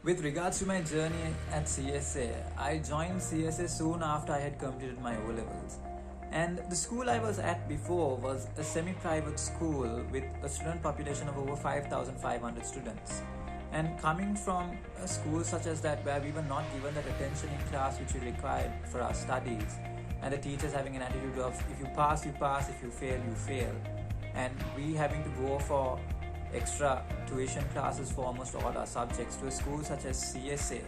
With regards to my journey at CSA, I joined CSA soon after I had completed my O-levels. And the school I was at before was a semi-private school with a student population of over 5,500 students. And coming from a school such as that, where we were not given that attention in class which we required for our studies, and the teachers having an attitude of if you pass, if you fail, you fail, and we having to go for extra tuition classes for almost all our subjects, to a school such as CSA,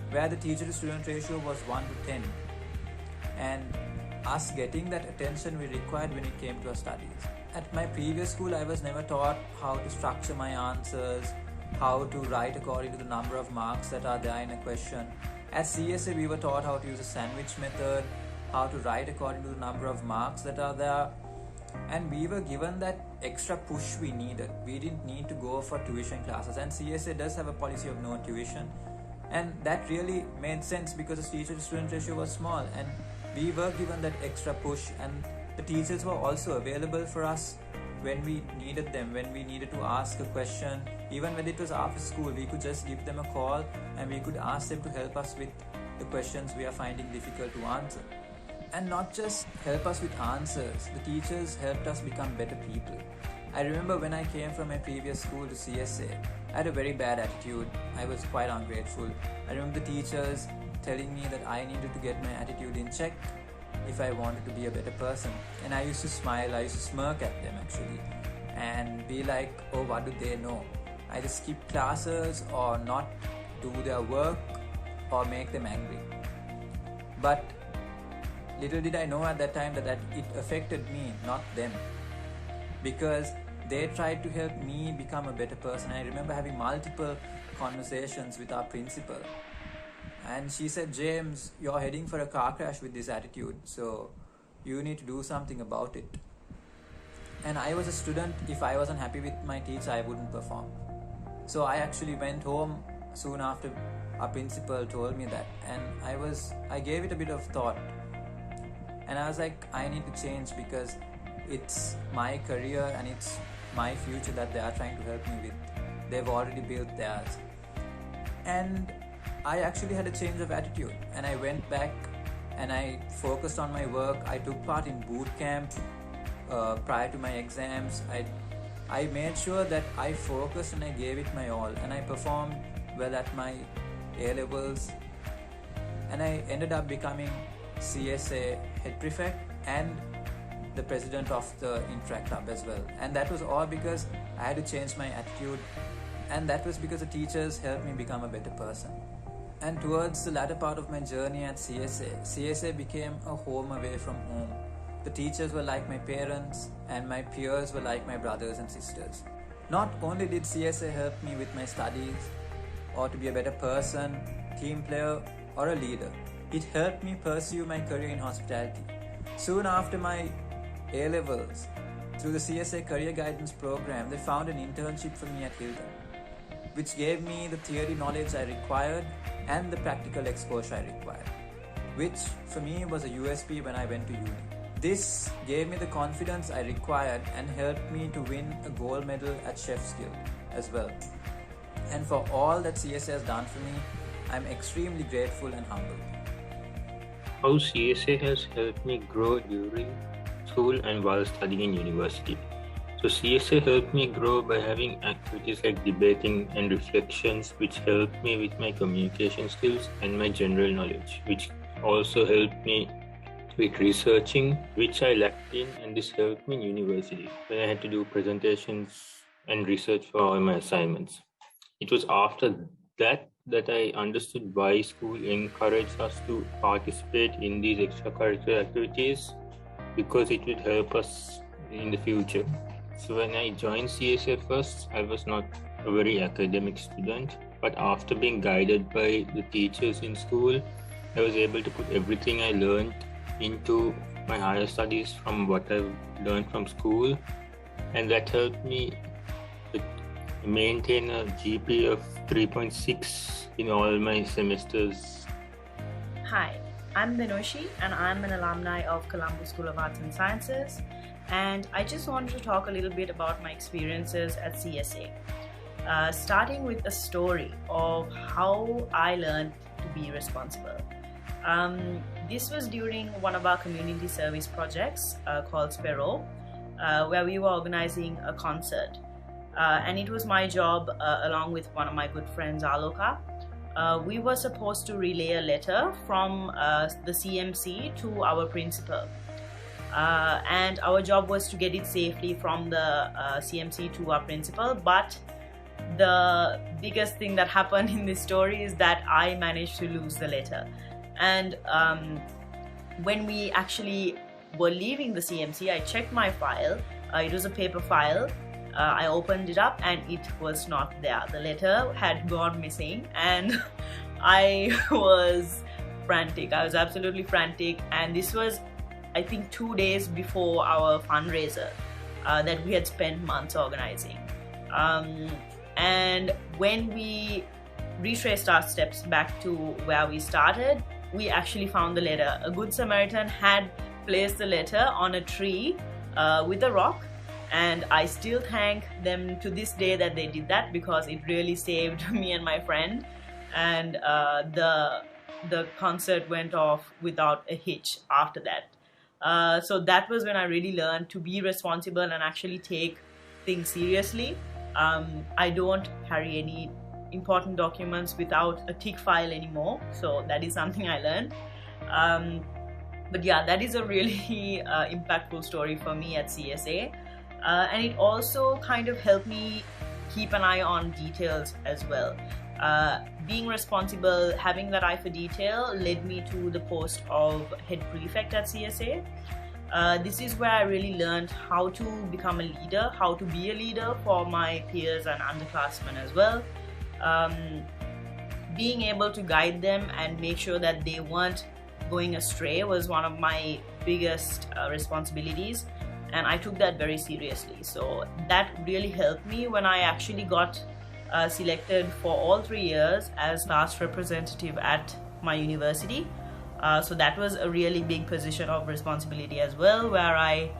where the teacher to student ratio was 1 to 10, and us getting that attention we required when it came to our studies. At my previous school, I was never taught how to structure my answers, how to write according to the number of marks that are there in a question. At CSA, we were taught how to use a sandwich method, how to write according to the number of marks that are there, and we were given that extra push we needed. We didn't need to go for tuition classes, and CSA does have a policy of no tuition, and that really made sense because the teacher to student ratio was small, and we were given that extra push, and the teachers were also available for us when we needed them, when we needed to ask a question. Even when it was after school, we could just give them a call and we could ask them to help us with the questions we are finding difficult to answer. And not just help us with answers, the teachers helped us become better people. I remember when I came from my previous school to CSA, I had a very bad attitude. I was quite ungrateful. I remember the teachers telling me that I needed to get my attitude in check if I wanted to be a better person. And I used to smile, I used to smirk at them actually, and be like, oh, what do they know? Either skip classes or not do their work or make them angry. But little did I know at that time that it affected me, not them, because they tried to help me become a better person. I remember having multiple conversations with our principal, and she said, James, you're heading for a car crash with this attitude, so you need to do something about it. And I was a student. If I wasn't happy with my teacher, I wouldn't perform. So I actually went home soon after our principal told me that, and I gave it a bit of thought. And I was like, I need to change because it's my career and it's my future that they are trying to help me with. They've already built theirs. And I actually had a change of attitude, and I went back and I focused on my work. I took part in boot camp prior to my exams. I made sure that I focused and I gave it my all, and I performed well at my A-levels, and I ended up becoming CSA head prefect and the president of the Interact Club as well. And that was all because I had to change my attitude, and that was because the teachers helped me become a better person. And towards the latter part of my journey at CSA became a home away from home. The teachers were like my parents, and my peers were like my brothers and sisters. Not only did CSA help me with my studies or to be a better person, team player, or a leader, it helped me pursue my career in hospitality. Soon after my A-levels, through the CSA Career Guidance Program, they found an internship for me at Hilton, which gave me the theory knowledge I required and the practical exposure I required, which for me was a USP when I went to uni. This gave me the confidence I required and helped me to win a gold medal at Chef's Guild as well. And for all that CSA has done for me, I'm extremely grateful and humbled. How CSA has helped me grow during school and while studying in university. So CSA helped me grow by having activities like debating and reflections, which helped me with my communication skills and my general knowledge, which also helped me with researching, which I lacked in, and this helped me in university when I had to do presentations and research for all my assignments. It was after that I understood why school encouraged us to participate in these extracurricular activities, because it would help us in the future. So when I joined CSA first, I was not a very academic student, but after being guided by the teachers in school, I was able to put everything I learned into my higher studies from what I've learned from school, and that helped me maintain a GPA of 3.6 in all my semesters. Hi, I'm Binoshi, and I'm an alumni of Colombo School of Arts and Sciences, and I just wanted to talk a little bit about my experiences at CSA. starting with a story of how I learned to be responsible. This was during one of our community service projects called Spero, where we were organizing a concert. And it was my job, along with one of my good friends, Aloka. We were supposed to relay a letter from the CMC to our principal. And our job was to get it safely from the CMC to our principal. But the biggest thing that happened in this story is that I managed to lose the letter. And when we actually were leaving the CMC, I checked my file. It was a paper file. I opened it up and it was not there. The letter had gone missing, and I was frantic. I was absolutely frantic. And this was, I think, 2 days before our fundraiser that we had spent months organizing. And when we retraced our steps back to where we started, we actually found the letter. A Good Samaritan had placed the letter on a tree with a rock, and I still thank them to this day that they did that, because it really saved me and my friend. And the concert went off without a hitch after that. So that was when I really learned to be responsible and actually take things seriously. I don't carry any important documents without a tick file anymore, so that is something I learned. But yeah, that is a really impactful story for me at CSA, and it also kind of helped me keep an eye on details as well. Being responsible, having that eye for detail, led me to the post of head prefect at CSA. This is where I really learned how to become a leader, how to be a leader for my peers and underclassmen as well. Being able to guide them and make sure that they weren't going astray was one of my biggest responsibilities, and I took that very seriously. So that really helped me when I actually got selected for all 3 years as class representative at my university. So that was a really big position of responsibility as well, where I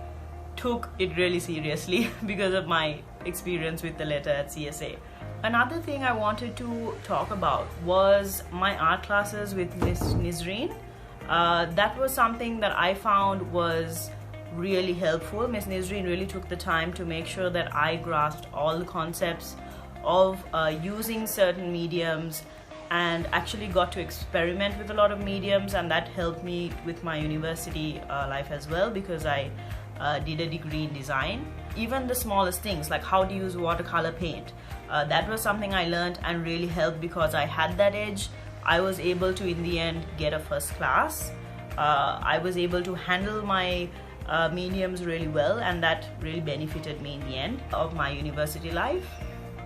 took it really seriously because of my experience with the letter at CSA. Another thing I wanted to talk about was my art classes with Miss Nizreen. That was something that I found was really helpful. Miss Nizreen really took the time to make sure that I grasped all the concepts of using certain mediums, and actually got to experiment with a lot of mediums, and that helped me with my university life as well, because I did a degree in design. Even the smallest things like how to use watercolor paint, that was something I learned and really helped, because I had that edge. I was able to in the end get a first class. I was able to handle my mediums really well, and that really benefited me in the end of my university life.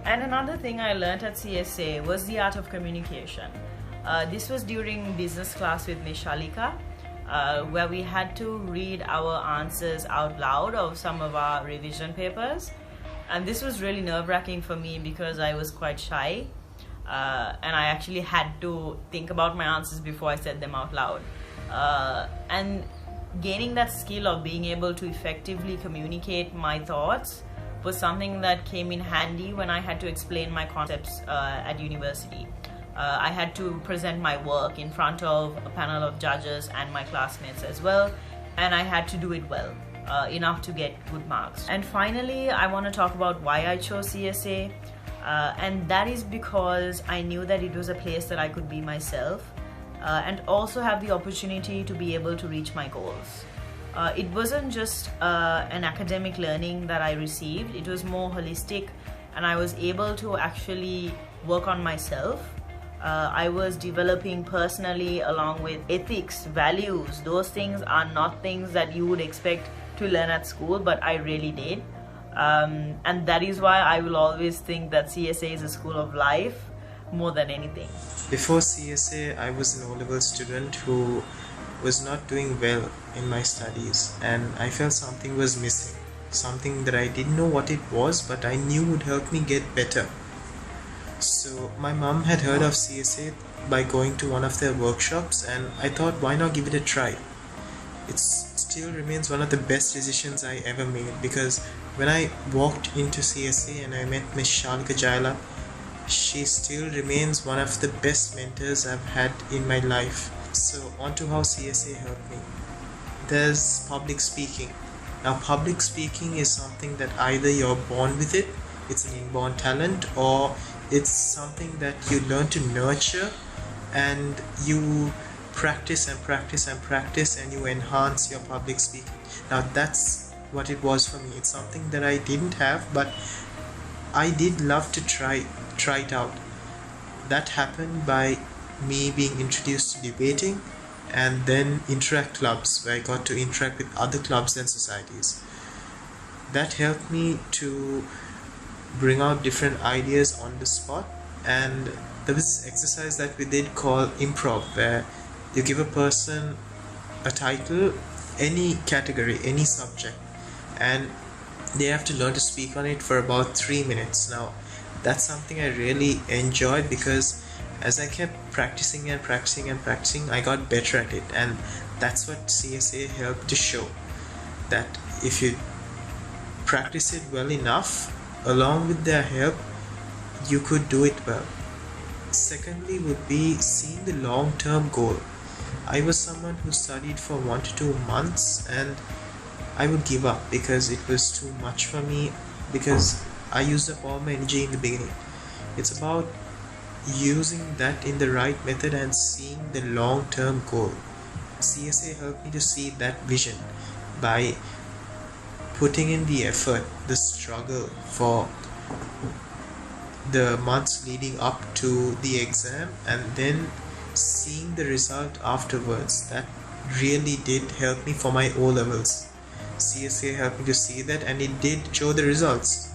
And another thing I learned at CSA was the art of communication. This was during business class with Ms. Shalika, where we had to read our answers out loud of some of our revision papers. And this was really nerve-wracking for me because I was quite shy, and I actually had to think about my answers before I said them out loud. And gaining that skill of being able to effectively communicate my thoughts was something that came in handy when I had to explain my concepts at university. I had to present my work in front of a panel of judges and my classmates as well, and I had to do it well, enough to get good marks. And finally, I want to talk about why I chose CSA, and that is because I knew that it was a place that I could be myself, and also have the opportunity to be able to reach my goals. It wasn't just an academic learning that I received, it was more holistic, and I was able to actually work on myself. I was developing personally along with ethics, values. Those things are not things that you would expect to learn at school, but I really did. And that is why I will always think that CSA is a school of life more than anything. Before CSA, I was an O-level student who was not doing well in my studies, and I felt something was missing, something that I didn't know what it was, but I knew would help me get better. So my mom had heard of CSA by going to one of their workshops, and I thought, why not give it a try? It still remains one of the best decisions I ever made, because When I walked into CSA and I met Miss Shalika Jaila, she still remains one of the best mentors I've had in my life. So on to how CSA helped me. There's public speaking. Now public speaking is something that either you're born with it, it's an inborn talent, or it's something that you learn to nurture and you practice and practice and practice and you enhance your public speaking. Now that's what it was for me. It's something that I didn't have, but I did love to try it out. That happened by me being introduced to debating and then interact clubs, where I got to interact with other clubs and societies. That helped me to bring out different ideas on the spot, and there was this exercise that we did called improv, where you give a person a title, any category, any subject, and they have to learn to speak on it for about 3 minutes. Now that's something I really enjoyed, because as I kept practicing and practicing and practicing, I got better at it. And that's what CSA helped to show, that if you practice it well enough along with their help, you could do it well. Secondly would be seeing the long-term goal. I was someone who studied for 1 to 2 months and I would give up because it was too much for me, because I used up all my energy in the beginning. It's about using that in the right method and seeing the long-term goal. CSA helped me to see that vision by putting in the effort, the struggle for the months leading up to the exam, and then seeing the result afterwards. That really did help me for my O-levels. CSA helped me to see that, and it did show the results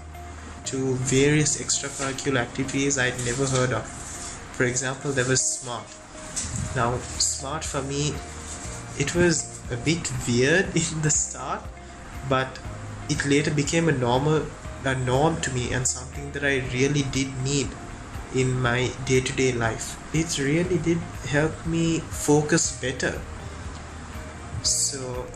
to various extracurricular activities I'd never heard of. For example, there was SMART. Now SMART for me, it was a bit weird in the start, but it later became a norm to me, and something that I really did need in my day-to-day life. It really did help me focus better. So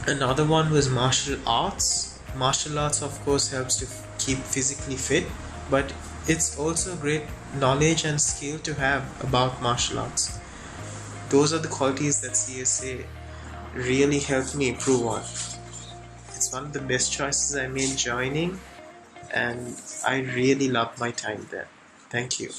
another one was martial arts. Martial arts of course helps to keep physically fit, but it's also great knowledge and skill to have about martial arts. Those are the qualities that CSA really helped me improve on. It's one of the best choices I made joining, and I really loved my time there. Thank you.